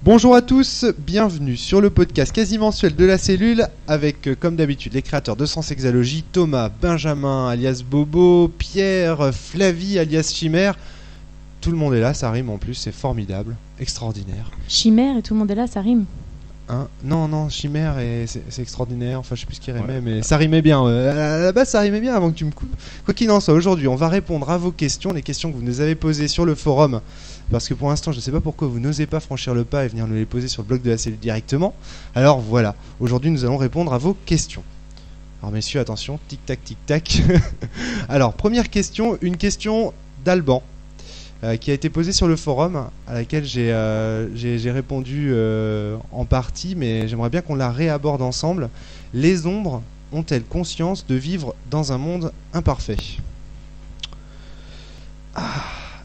Bonjour à tous, bienvenue sur le podcast quasi mensuel de la cellule avec, comme d'habitude, les créateurs de Sens Hexalogie, Thomas, Benjamin alias Bobo, Pierre, Flavie alias Chimère. Tout le monde est là, ça rime en plus, c'est formidable, extraordinaire. Chimère et tout le monde est là, ça rime. Hein, non, Chimère et c'est extraordinaire, enfin je sais plus ce qui rimait, mais ça rimait bien. À la base ça rimait bien avant que tu me coupes. Quoi qu'il en soit, aujourd'hui on va répondre à vos questions, les questions que vous nous avez posées sur le forum. Parce que pour l'instant je ne sais pas pourquoi vous n'osez pas franchir le pas et venir nous les poser sur le blog de la cellule directement. Alors voilà, aujourd'hui nous allons répondre à vos questions. Alors messieurs, attention, tic-tac, tic-tac. Alors première question, une question d'Alban. Qui a été posée sur le forum, à laquelle j'ai répondu en partie, mais j'aimerais bien qu'on la réaborde ensemble. Les ombres ont-elles conscience de vivre dans un monde imparfait ?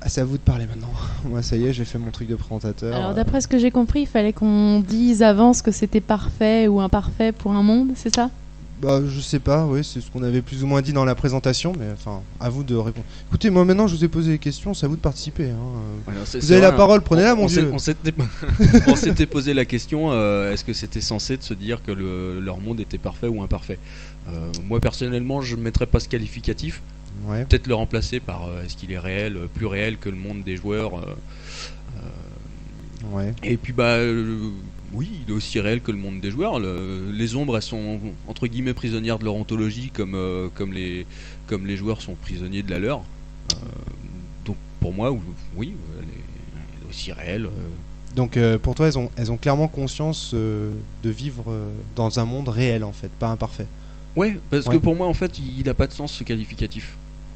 C'est à vous de parler maintenant. Moi, ça y est, j'ai fait mon truc de présentateur. Alors, d'après ce que j'ai compris, il fallait qu'on dise avant ce que c'était parfait ou imparfait pour un monde, c'est ça ? Bah, je sais pas, oui, c'est ce qu'on avait plus ou moins dit dans la présentation, mais enfin, à vous de répondre. Écoutez, moi maintenant, je vous ai posé des questions, c'est à vous de participer. Hein. Alors, vous avez la parole, prenez-la, mon vieux. On s'était posé la question, est-ce que c'était censé de se dire que leur monde était parfait ou imparfait ? Moi, personnellement, je ne mettrais pas ce qualificatif. Ouais. Peut-être le remplacer par est-ce qu'il est réel, plus réel que le monde des joueurs. Ouais. Et puis, oui, il est aussi réel que le monde des joueurs. Les ombres, elles sont entre guillemets prisonnières de leur ontologie, comme les joueurs sont prisonniers de la leur. Donc pour moi, oui, elle est aussi réelle. Donc pour toi, elles ont clairement conscience de vivre dans un monde réel en fait, pas imparfait. Ouais, parce que pour moi en fait, il n'a pas de sens ce qualificatif.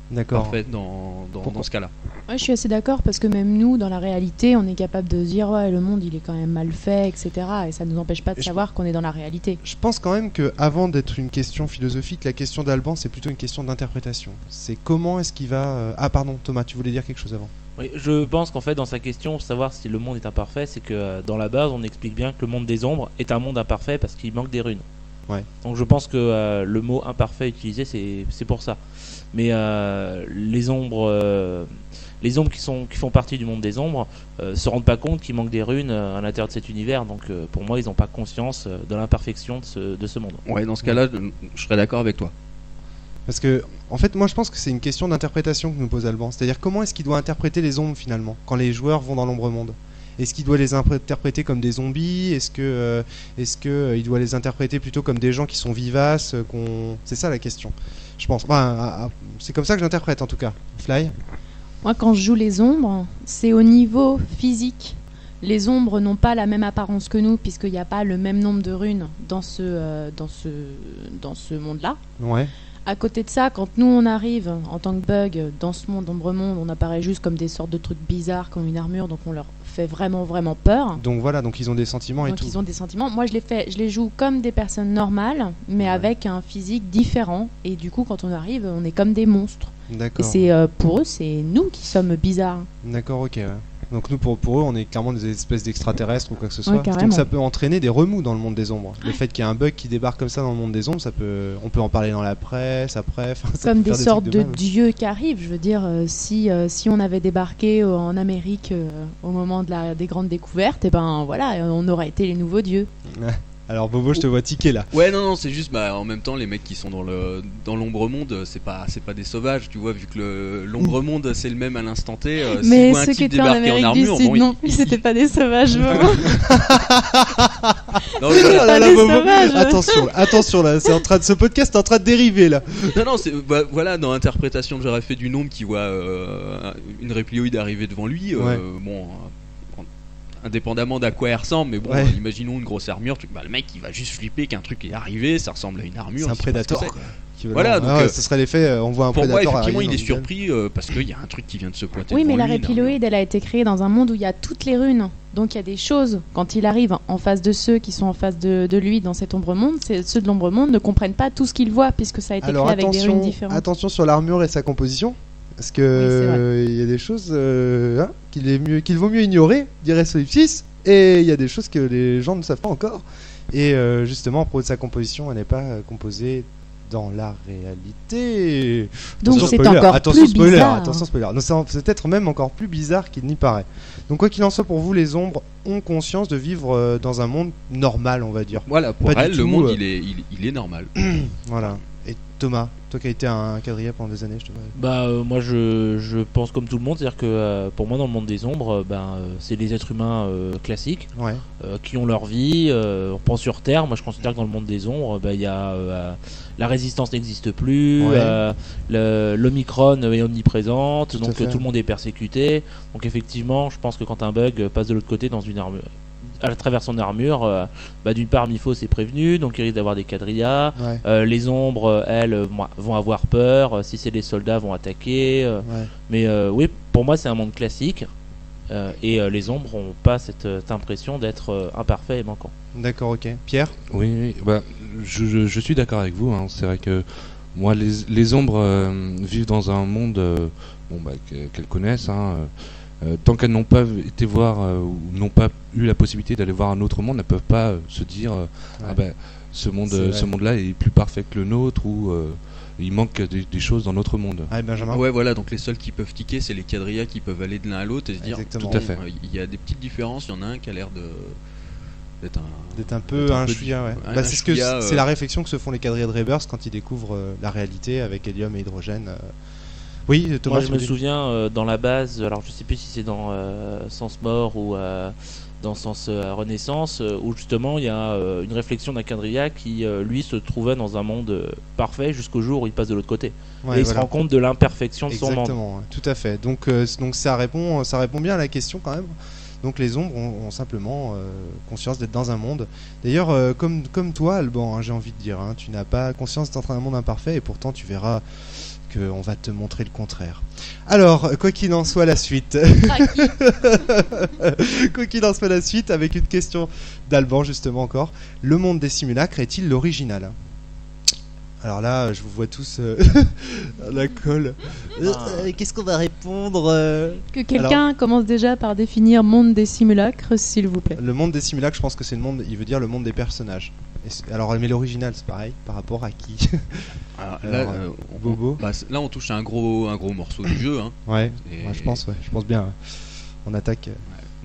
D'accord. Parfait dans ce cas-là. Ouais, je suis assez d'accord parce que même nous, dans la réalité, on est capable de dire ouais, le monde il est quand même mal fait, etc. Et ça ne nous empêche pas de savoir qu'on est dans la réalité. Je pense quand même que avant d'être une question philosophique, la question d'Alban c'est plutôt une question d'interprétation. C'est comment est-ce qu'il va... Ah pardon Thomas, tu voulais dire quelque chose avant ? Oui, je pense qu'en fait dans sa question, savoir si le monde est imparfait, c'est que dans la base on explique bien que le monde des ombres est un monde imparfait parce qu'il manque des runes. Ouais. Donc je pense que le mot imparfait utilisé c'est pour ça. Mais les ombres qui font partie du monde des ombres se rendent pas compte qu'il manque des runes à l'intérieur de cet univers. Donc pour moi ils n'ont pas conscience de l'imperfection de ce monde. Ouais, dans ce cas-là, je serais d'accord avec toi. Parce que, en fait, moi je pense que c'est une question d'interprétation que nous pose Alban. C'est-à-dire comment est-ce qu'il doit interpréter les ombres finalement, quand les joueurs vont dans l'ombre monde ? Est-ce qu'il doit les interpréter comme des zombies ? Est-ce que il doit les interpréter plutôt comme des gens qui sont vivaces C'est ça la question, je pense. C'est comme ça que j'interprète en tout cas. Fly ? Moi, quand je joue les ombres, c'est au niveau physique. Les ombres n'ont pas la même apparence que nous, puisqu'il n'y a pas le même nombre de runes dans ce monde-là. Ouais. À côté de ça, quand nous on arrive en tant que bug dans ce monde, ombre monde, on apparaît juste comme des sortes de trucs bizarres, comme une armure, donc on leur fait vraiment peur. Donc voilà, donc ils ont des sentiments et tout. Donc ils ont des sentiments. Moi je les joue comme des personnes normales, mais avec un physique différent. Et du coup, quand on arrive, on est comme des monstres. D'accord. Et c'est pour eux, c'est nous qui sommes bizarres. D'accord, ok. Ouais. Donc nous, pour eux, on est clairement des espèces d'extraterrestres ou quoi que ce soit. Ouais, donc ça peut entraîner des remous dans le monde des ombres. Le fait qu'il y ait un bug qui débarque comme ça dans le monde des ombres, on peut en parler dans la presse, après. Comme des sortes de dieux qui arrivent. Je veux dire, si on avait débarqué en Amérique au moment des grandes découvertes, et ben voilà, on aurait été les nouveaux dieux. Ouais. Alors Bobo, je te vois tiquer là. Ouais, non, c'est juste, en même temps, les mecs qui sont dans l'ombre monde, c'est pas des sauvages, tu vois, vu que l'ombre monde c'est le même à l'instant T. Mais si ceux qui étaient en Amérique du Sud, non, c'était pas des sauvages. Attention là, ce podcast est en train de dériver là. Non, voilà, dans l'interprétation que j'aurais fait du gnome qui voit une réplioïde arriver devant lui, indépendamment d'à quoi elle ressemble, mais bon, imaginons une grosse armure, le mec il va juste flipper qu'un truc est arrivé, ça ressemble à une armure. C'est un prédateur. Voilà, donc ce serait l'effet, on voit un prédateur. Pour moi, effectivement, il est surpris parce qu'il y a un truc qui vient de se pointer. Oui, mais la répiloïde, elle a été créée dans un monde où il y a toutes les runes. Donc il y a des choses, quand il arrive en face de ceux qui sont en face de lui dans cet ombre monde, ceux de l'ombre monde ne comprennent pas tout ce qu'ils voient puisque ça a été créé avec des runes différentes. Attention sur l'armure et sa composition. Parce que il y a des choses qu'il vaut mieux ignorer, dirait Solipsis, et il y a des choses que les gens ne savent pas encore. Et justement, à propos de sa composition, elle n'est pas composée dans la réalité. Donc Attention, c'est spoiler, encore attention, plus spoiler, bizarre. attention spoiler. Non, c'est peut-être même encore plus bizarre qu'il n'y paraît. Donc quoi qu'il en soit, pour vous, les ombres ont conscience de vivre dans un monde normal, on va dire. Voilà, pour Pas du elle, le tout, monde il est normal. Voilà. Et Thomas, toi qui as été un quadrilla pendant des années, je te vois. Moi je pense comme tout le monde, c'est-à-dire que pour moi dans le monde des ombres, c'est des êtres humains classiques Ouais. qui ont leur vie. On pense sur Terre, moi je considère que dans le monde des ombres, il y a la résistance n'existe plus, Ouais. l'Omicron est omniprésente, Tout à donc fait. tout le monde est persécuté. Donc effectivement, je pense que quand un bug passe de l'autre côté dans une armure, à travers son armure, d'une part Mifos est prévenu, donc il risque d'avoir des quadrillas. Ouais. Les ombres, elles, vont avoir peur. Si c'est des soldats, vont attaquer. Ouais. Mais oui, pour moi, c'est un monde classique. Et les ombres n'ont pas cette impression d'être imparfait et manquant. D'accord, ok. Pierre. Oui, je suis d'accord avec vous. Hein. C'est vrai que moi, les ombres vivent dans un monde qu'elles connaissent. Hein. Tant qu'elles n'ont pas été voir ou n'ont pas eu la possibilité d'aller voir un autre monde, elles ne peuvent pas se dire ce monde-là est plus parfait que le nôtre ou il manque des choses dans notre monde. Ah, Benjamin. Ouais, voilà, donc les seuls qui peuvent tiquer, c'est les quadrillas qui peuvent aller de l'un à l'autre et se dire Exactement. Tout à fait. Il y a des petites différences, il y en a un qui a l'air d'être D'être un peu un chouïa, ouais. un C'est chouïa, c'est la réflexion que se font les quadrillas de Rebirth quand ils découvrent la réalité avec hélium et hydrogène. Oui, Thomas. Moi, je me souviens dans la base, alors je sais plus si c'est dans Sens Mort ou dans Sens Renaissance, où justement il y a une réflexion d'un quadrilla qui, lui, se trouvait dans un monde parfait jusqu'au jour où il passe de l'autre côté. Ouais, et il voilà. se rend compte de l'imperfection de son monde. Exactement, ouais, tout à fait. Donc ça répond bien à la question quand même. Donc les ombres ont simplement conscience d'être dans un monde. D'ailleurs, comme toi, Alban, hein, j'ai envie de dire, hein, tu n'as pas conscience d'être dans un monde imparfait et pourtant tu verras qu'on va te montrer le contraire. Alors, quoi qu'il en soit, la suite. Quoi qu'il en soit, la suite, avec une question d'Alban, justement encore. Le monde des simulacres est-il l'original ? Alors là, je vous vois tous à la colle. Qu'est-ce qu'on va répondre Que quelqu'un commence déjà par définir monde des simulacres, s'il vous plaît. Le monde des simulacres, je pense que c'est le monde, il veut dire le monde des personnages. Alors, mais l'original, c'est pareil, par rapport à qui? là, Bobo. Là, on touche à un gros morceau du jeu. Hein. Ouais, Et- ouais, je pense bien. Ouais. On attaque.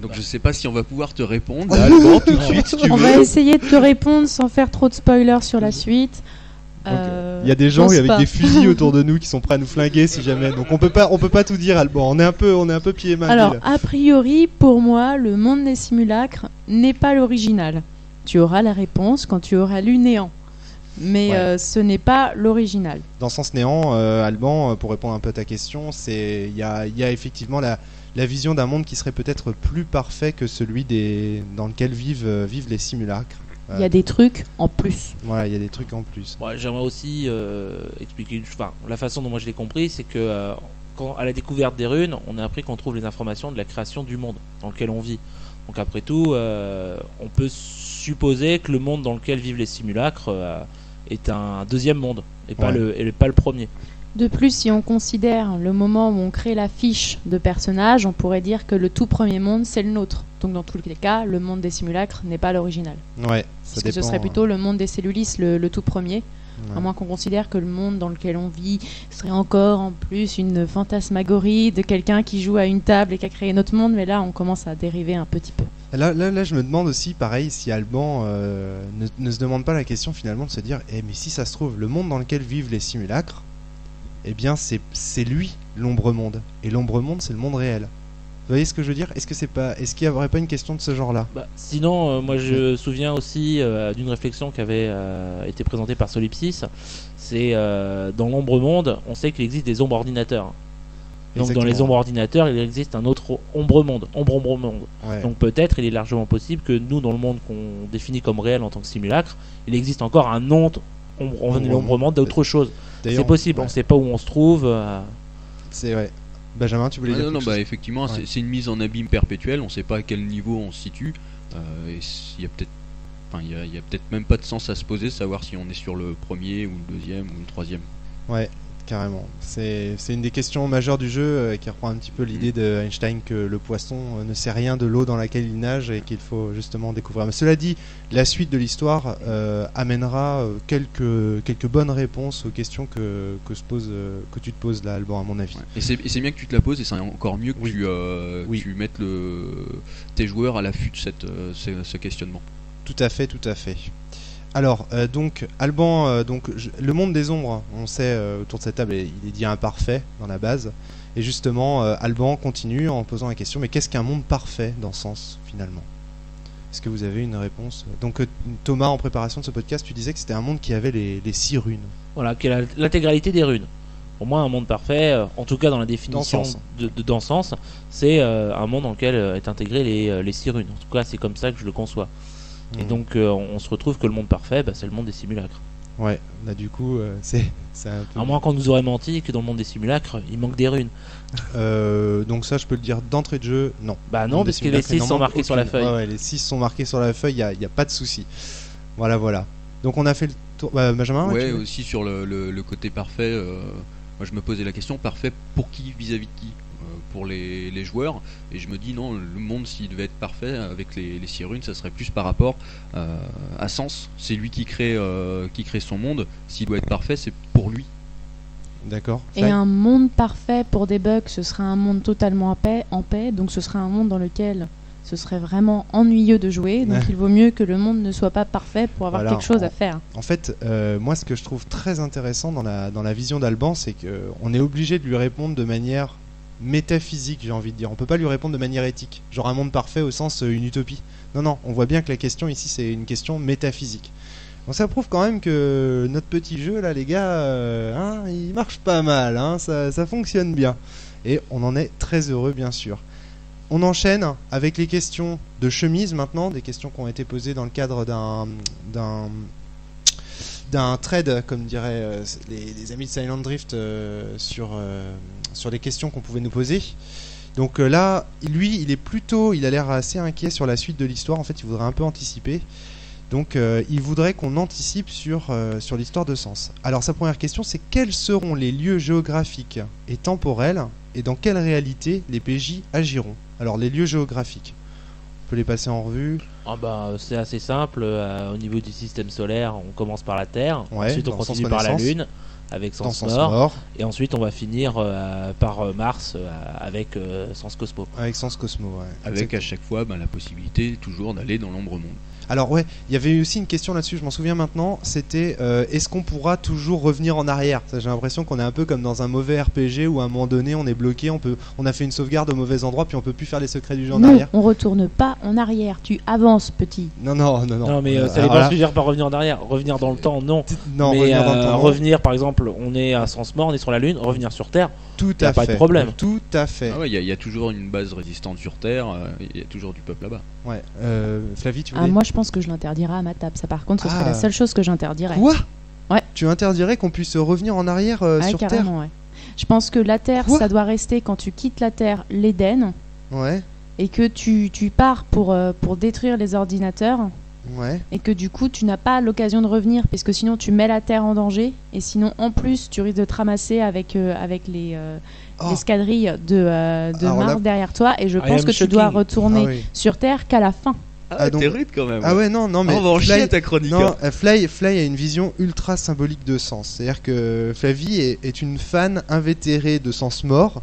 Donc je sais pas si on va pouvoir te répondre. Alban, tout de suite, si tu On veux. va essayer de te répondre sans faire trop de spoilers sur la suite. Il y a des gens pense avec pas. des fusils autour de nous qui sont prêts à nous flinguer si jamais. Donc on peut pas tout dire, Alban. On est un peu pieds et mains Alors, liés, là. a priori, pour moi, le monde des simulacres n'est pas l'original. Tu auras la réponse quand tu auras lu Néant. Mais Ouais. ce n'est pas l'original. Dans Sens Néant, Alban, pour répondre un peu à ta question, il y a effectivement la vision d'un monde qui serait peut-être plus parfait que celui dans lequel vivent les simulacres. Il y a des trucs en plus. Voilà, il y a des trucs en plus. Ouais, j'aimerais aussi expliquer la façon dont moi je l'ai compris, c'est que à la découverte des runes, on a appris qu'on trouve les informations de la création du monde dans lequel on vit. Donc après tout, on peut supposer que le monde dans lequel vivent les simulacres est un deuxième monde et pas le premier. De plus, si on considère le moment où on crée la fiche de personnage, on pourrait dire que le tout premier monde, c'est le nôtre. Donc dans tous les cas, le monde des simulacres n'est pas l'original. Ouais, Parce que ce serait plutôt le monde des cellulis, le tout premier. À moins qu'on considère que le monde dans lequel on vit serait encore en plus une fantasmagorie de quelqu'un qui joue à une table et qui a créé notre monde, mais là on commence à dériver un petit peu. Là, je me demande aussi, pareil, si Alban ne se demande pas la question finalement de se dire mais si ça se trouve, le monde dans lequel vivent les simulacres, eh bien c'est lui, l'ombre-monde. Et l'ombre-monde, c'est le monde réel. Vous voyez ce que je veux dire ? Est-ce qu'il n'y aurait pas une question de ce genre-là ? Sinon, moi je me souviens aussi d'une réflexion qui avait été présentée par Solipsis. C'est dans l'ombre monde, on sait qu'il existe des ombres ordinateurs. Donc dans les ombres ordinateurs, il existe un autre ombre monde. Ouais. Donc peut-être il est largement possible que nous, dans le monde qu'on définit comme réel en tant que simulacre, il existe encore un autre ombre monde d'autre chose. C'est possible, on ne sait pas où on se trouve. C'est vrai. Benjamin, tu voulais dire quelque chose ? Effectivement, Ouais. c'est une mise en abîme perpétuelle. On sait pas à quel niveau on se situe. Et il y a peut-être même pas de sens à se poser, savoir si on est sur le premier ou le deuxième ou le troisième. Ouais. carrément. C'est une des questions majeures du jeu qui reprend un petit peu l'idée de Einstein que le poisson ne sait rien de l'eau dans laquelle il nage et qu'il faut justement découvrir. Mais cela dit, la suite de l'histoire amènera quelques bonnes réponses aux questions que tu te poses là, Alban, à mon avis. Ouais. Et c'est bien que tu te la poses, et c'est encore mieux que tu mettes tes joueurs à l'affût de ce questionnement. Tout à fait. Alors, donc, Alban, le monde des ombres, on sait autour de cette table, il est dit imparfait dans la base. Et justement, Alban continue en posant la question, mais qu'est-ce qu'un monde parfait dans ce sens, finalement ? Est-ce que vous avez une réponse ? Donc, Thomas, en préparation de ce podcast, tu disais que c'était un monde qui avait les 6 runes. Voilà, qui est l'intégralité des runes. Pour moi, un monde parfait, en tout cas dans la définition dans sens, c'est un monde dans lequel est intégré les 6 runes. En tout cas, c'est comme ça que je le conçois. Et donc on se retrouve que le monde parfait, c'est le monde des simulacres. Ouais, là du coup c'est un peu... À moins qu'on nous aurait menti que dans le monde des simulacres il manque des runes. Donc ça je peux le dire d'entrée de jeu, non. Bah non, parce que les 6 sont marqués sur la feuille. Ouais, les 6 sont marqués sur la feuille, il n'y a pas de souci. Voilà. Donc on a fait le tour... Benjamin. Ouais, aussi sur le côté parfait, moi je me posais la question, parfait pour qui, vis-à-vis de qui ? Pour les joueurs, et je me dis non, le monde s'il devait être parfait avec les 6 runes, ça serait plus par rapport à Sens. C'est lui qui crée son monde. S'il doit être parfait, c'est pour lui. D'accord. Et un monde parfait pour des bugs, ce serait un monde totalement en paix, donc ce serait un monde dans lequel ce serait vraiment ennuyeux de jouer, donc il vaut mieux que le monde ne soit pas parfait pour avoir quelque chose à faire. En fait, moi ce que je trouve très intéressant dans la vision d'Alban, c'est qu'on est obligé de lui répondre de manière métaphysique, j'ai envie de dire. On peut pas lui répondre de manière éthique, genre un monde parfait au sens une utopie. Non, on voit bien que la question ici c'est une question métaphysique. Donc ça prouve quand même que notre petit jeu là, les gars, il marche pas mal, ça fonctionne bien. Et on en est très heureux, bien sûr. On enchaîne avec les questions de chemise maintenant, des questions qui ont été posées dans le cadre d'un trade, comme diraient les amis de Silent Drift, sur les questions qu'on pouvait nous poser. Donc là, lui, il a l'air assez inquiet sur la suite de l'histoire. En fait, il voudrait un peu anticiper. Donc, il voudrait qu'on anticipe sur l'histoire de Sens. Alors, sa première question, c'est quels seront les lieux géographiques et temporels et dans quelle réalité les PJ agiront ? Alors, les lieux géographiques, on peut les passer en revue. C'est assez simple. Au niveau du système solaire, on commence par la Terre, ensuite on continue par la Lune avec Sens Mort, et ensuite on va finir par Mars avec Sens Cosmo. Avec Sens Cosmo, ouais. Avec à chaque fois la possibilité toujours d'aller dans l'ombre monde. Alors ouais, il y avait eu aussi une question là-dessus, je m'en souviens maintenant, c'était est-ce qu'on pourra toujours revenir en arrière ? Ça, j'ai l'impression qu'on est un peu comme dans un mauvais RPG où à un moment donné on est bloqué, on a fait une sauvegarde au mauvais endroit puis on peut plus faire les secrets du jeu en arrière. Non, on retourne pas en arrière, tu avances petit. Non. Non mais ça veut pas dire pas revenir en arrière, revenir dans le temps non. Non, mais revenir dans le temps. Revenir par exemple, on est à Sens Mort, on est sur la Lune, revenir sur Terre. Tout à fait. Pas de problème. Tout à fait. Ah ouais, il y a toujours une base résistante sur Terre, il y a toujours du peuple là-bas. Ouais. Flavie, tu voulais... moi je pense que je l'interdirais à ma table. Ça par contre, ce serait la seule chose que j'interdirais. Quoi ? Ouais. Tu interdirais qu'on puisse revenir en arrière sur Terre ? Ouais. Je pense que la Terre, ça doit rester quand tu quittes la Terre, l'Éden. Ouais. Et que tu pars pour détruire les ordinateurs. Ouais. Et que du coup tu n'as pas l'occasion de revenir parce que sinon tu mets la Terre en danger et sinon en plus tu risques de te ramasser avec l'escadrille de Mars derrière toi et je pense que tu dois retourner sur Terre qu'à la fin. Donc... t'es rude quand même. Ah ouais, non, mais on va en chier ta chronique. Non, Fly a une vision ultra symbolique de Sens. C'est-à-dire que Flavie est une fan invétérée de Sens Mort.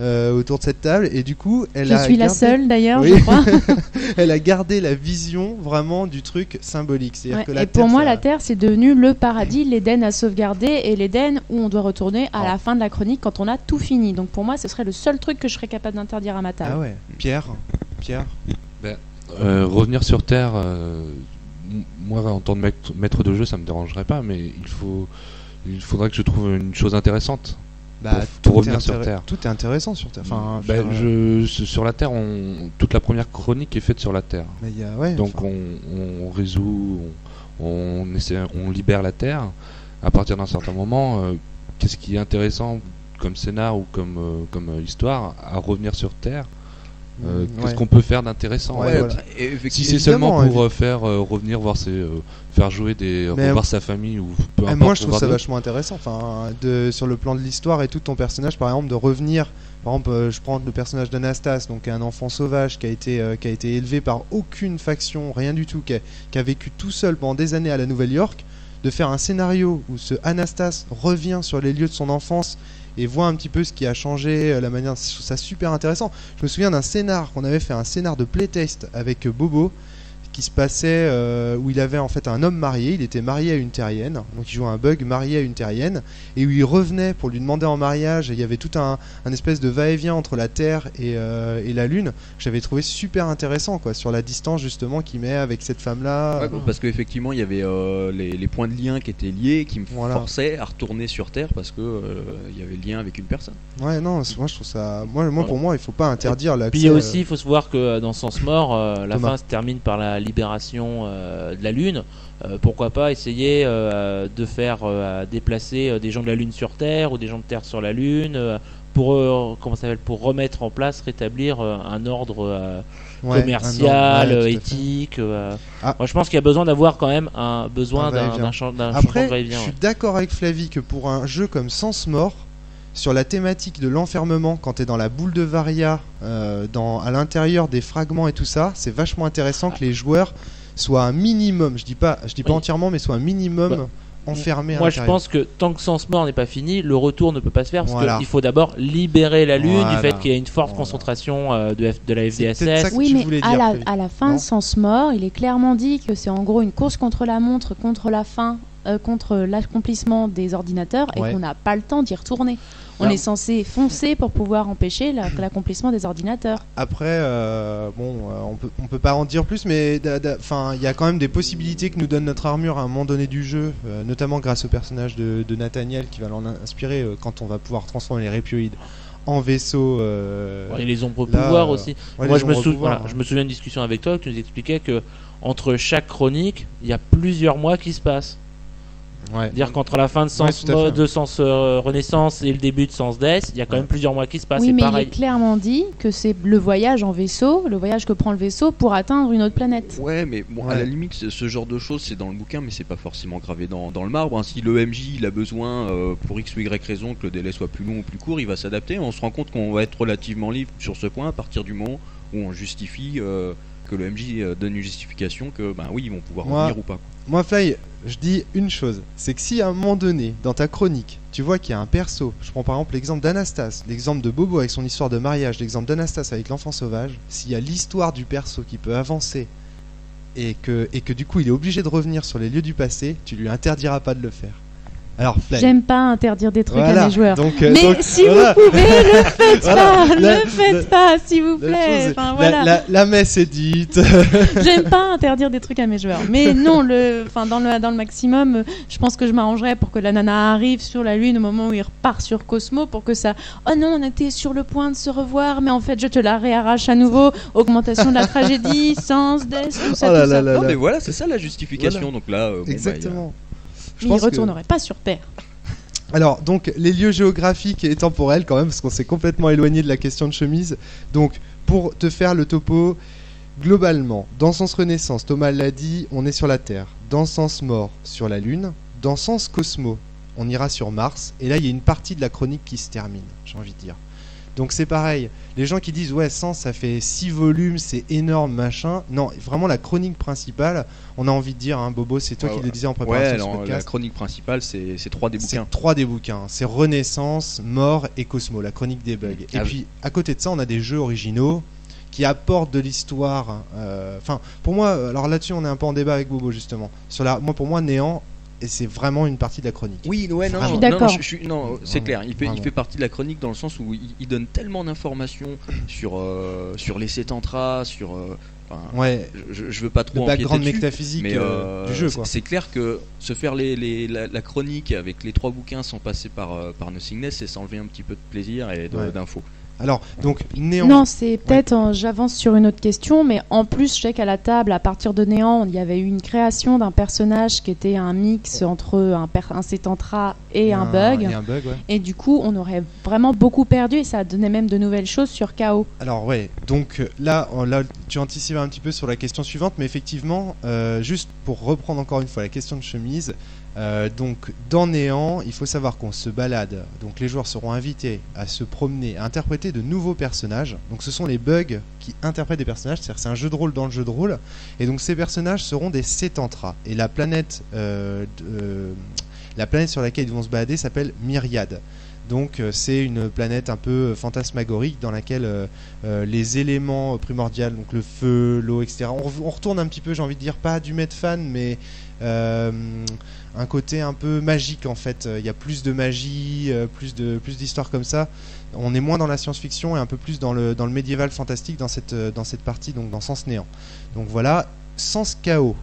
Autour de cette table et du coup je suis la seule d'ailleurs, je crois. Elle a gardé la vision vraiment du truc symbolique. C'est-à-dire que la Terre, pour moi la Terre c'est devenu le paradis, l'Éden à sauvegarder et l'Éden où on doit retourner à la fin de la chronique quand on a tout fini. Donc pour moi ce serait le seul truc que je serais capable d'interdire à ma table. Ah ouais. Pierre revenir sur Terre, moi en tant que maître de jeu ça me dérangerait pas, mais il faudrait que je trouve une chose intéressante. Pour revenir sur Terre. Tout est intéressant sur Terre. Sur la Terre, toute la première chronique est faite sur la Terre. Donc on résout, on libère la Terre. À partir d'un certain moment, qu'est-ce qui est intéressant comme scénar ou comme histoire à revenir sur Terre Qu'est-ce qu'on peut faire d'intéressant Ouais, en fait. Si c'est seulement pour faire revenir voir faire jouer revoir sa famille ou peu importe. Moi je trouve ça vachement intéressant. Sur le plan de l'histoire et tout, ton personnage par exemple de revenir. Par exemple, je prends le personnage d'Anastas, donc un enfant sauvage qui a été élevé par aucune faction, rien du tout, qui a vécu tout seul pendant des années à la Nouvelle-York, de faire un scénario où ce Anastas revient sur les lieux de son enfance et voit un petit peu ce qui a changé, la manière. Je trouve ça super intéressant. Je me souviens d'un scénar qu'on avait fait, un scénar de playtest avec Bobo, qui se passait où il avait en fait un homme marié, il était marié à une terrienne, donc il jouait un bug marié à une terrienne, et où il revenait pour lui demander en mariage, et il y avait tout un espèce de va-et-vient entre la Terre et la Lune. J'avais trouvé super intéressant quoi, sur la distance justement qu'il met avec cette femme-là. Ouais, parce qu'effectivement il y avait les points de lien qui étaient liés, qui me forçaient à retourner sur Terre parce que il y avait le lien avec une personne. Ouais, non, moi je trouve ça. Pour moi, il faut pas interdire l'accès. Puis aussi, il faut se voir que dans Sens Mort, la fin se termine par la libération de la Lune. Pourquoi pas essayer de faire déplacer des gens de la Lune sur Terre ou des gens de Terre sur la Lune pour remettre en place, rétablir un ordre commercial, éthique. Moi, je pense qu'il y a besoin d'avoir quand même d'un changement de va-et-vient. Je suis d'accord avec Flavie que pour un jeu comme Sens Mort, sur la thématique de l'enfermement, quand tu es dans la boule de Varia, à l'intérieur des fragments et tout ça, c'est vachement intéressant que les joueurs soient un minimum, je dis pas entièrement, mais soient un minimum enfermés à l'intérieur. Moi je pense que tant que Sens Mort n'est pas fini, le retour ne peut pas se faire parce qu'il faut d'abord libérer la Lune du fait qu'il y a une forte concentration de la FDSS. Oui, mais à la fin de Sens Mort, il est clairement dit que c'est en gros une course contre la montre, contre la fin, contre l'accomplissement des ordinateurs et qu'on n'a pas le temps d'y retourner. On est censé foncer pour pouvoir empêcher l'accomplissement des ordinateurs. Après, on peut pas en dire plus, mais il y a quand même des possibilités que nous donne notre armure à un moment donné du jeu, notamment grâce au personnage de Nathaniel qui va l'en inspirer quand on va pouvoir transformer les répioïdes en vaisseau. Et les ombres pouvoirs aussi. Moi, je me souviens d'une discussion avec toi où tu nous expliquais que entre chaque chronique, il y a plusieurs mois qui se passent. Dire qu'entre la fin de Sens Renaissance et le début de Sens Death, il y a quand même plusieurs mois qui se passent. Oui, mais pareil. Il est clairement dit que c'est le voyage en vaisseau, le voyage que prend le vaisseau pour atteindre une autre planète. Ouais, mais à la limite, ce genre de choses, c'est dans le bouquin, mais c'est pas forcément gravé dans le marbre. Si le MJ il a besoin, pour X ou Y raison, que le délai soit plus long ou plus court, il va s'adapter. On se rend compte qu'on va être relativement libre sur ce point à partir du moment où on justifie que le MJ donne une justification que, ils vont pouvoir revenir ou pas. Moi, Fly, je dis une chose, c'est que si à un moment donné, dans ta chronique, tu vois qu'il y a un perso, je prends par exemple l'exemple d'Anastas, l'exemple de Bobo avec son histoire de mariage, l'exemple d'Anastas avec l'enfant sauvage, s'il y a l'histoire du perso qui peut avancer et que du coup il est obligé de revenir sur les lieux du passé, tu lui interdiras pas de le faire. Alors, j'aime pas interdire des trucs à mes joueurs. Mais si vous pouvez, le faites pas. Le faites pas, s'il vous plaît. La messe est dite. J'aime pas interdire des trucs à mes joueurs. Mais non, dans le maximum, je pense que je m'arrangerais pour que la nana arrive sur la Lune au moment où il repart sur Cosmo pour que ça. Oh non, on était sur le point de se revoir, mais en fait, je te la réarrache à nouveau. Augmentation de la tragédie, Sens Death, tout ça. Non, mais voilà, c'est ça la justification. Donc là, exactement. Mais il ne retournerait pas sur Terre. Alors, donc, les lieux géographiques et temporels, quand même, parce qu'on s'est complètement éloigné de la question de chemise. Donc, pour te faire le topo, globalement, dans Sens Renaissance, Thomas l'a dit, on est sur la Terre. Dans Sens Mort, sur la Lune. Dans Sens Cosmo, on ira sur Mars. Et là, il y a une partie de la chronique qui se termine, j'ai envie de dire. Donc c'est pareil, les gens qui disent Sens ça fait 6 volumes, c'est énorme machin. Non, vraiment la chronique principale, on a envie de dire, Bobo, c'est toi qui le disais en préparation de ce podcast. La chronique principale c'est 3 des bouquins. C'est 3 des bouquins, c'est Renaissance, Mort et Cosmo, la chronique des bugs. Et puis à côté de ça, on a des jeux originaux qui apportent de l'histoire. Pour moi, alors là-dessus on est un peu en débat avec Bobo justement. Pour moi, Néant, et c'est vraiment une partie de la chronique. Oui, je suis d'accord. C'est clair. Il fait partie de la chronique dans le sens où il donne tellement d'informations sur les Setantras, sur. Je veux pas trop le background dessus, métaphysique mais du jeu. C'est clair que se faire la chronique avec les 3 bouquins sans passer par Nothingness, c'est s'enlever un petit peu de plaisir et d'infos. Alors, donc, Néant... Non, c'est peut-être, j'avance sur une autre question, mais en plus, je sais qu'à la table, à partir de Néant, il y avait eu une création d'un personnage qui était un mix entre un Settantra et un bug. Et un bug, ouais. Et du coup, on aurait vraiment beaucoup perdu et ça donnait même de nouvelles choses sur KO. Alors, ouais, donc là, tu anticipes un petit peu sur la question suivante, mais effectivement, juste pour reprendre encore une fois la question de chemise, donc dans Néant, il faut savoir qu'on se balade, donc les joueurs seront invités à se promener, à interpréter de nouveaux personnages. Donc ce sont les bugs qui interprètent des personnages, c'est-à-dire c'est un jeu de rôle dans le jeu de rôle, et donc ces personnages seront des Settantra. Et la planète sur laquelle ils vont se balader s'appelle Myriade. Donc c'est une planète un peu fantasmagorique dans laquelle les éléments primordiaux, donc le feu, l'eau, etc. On retourne un petit peu, j'ai envie de dire, pas du Medfan, mais un côté un peu magique en fait. Il y a plus de magie, plus d'histoires comme ça. On est moins dans la science-fiction et un peu plus dans le médiéval fantastique dans cette partie, donc dans Sens Néant. Donc voilà, Sens Chaos.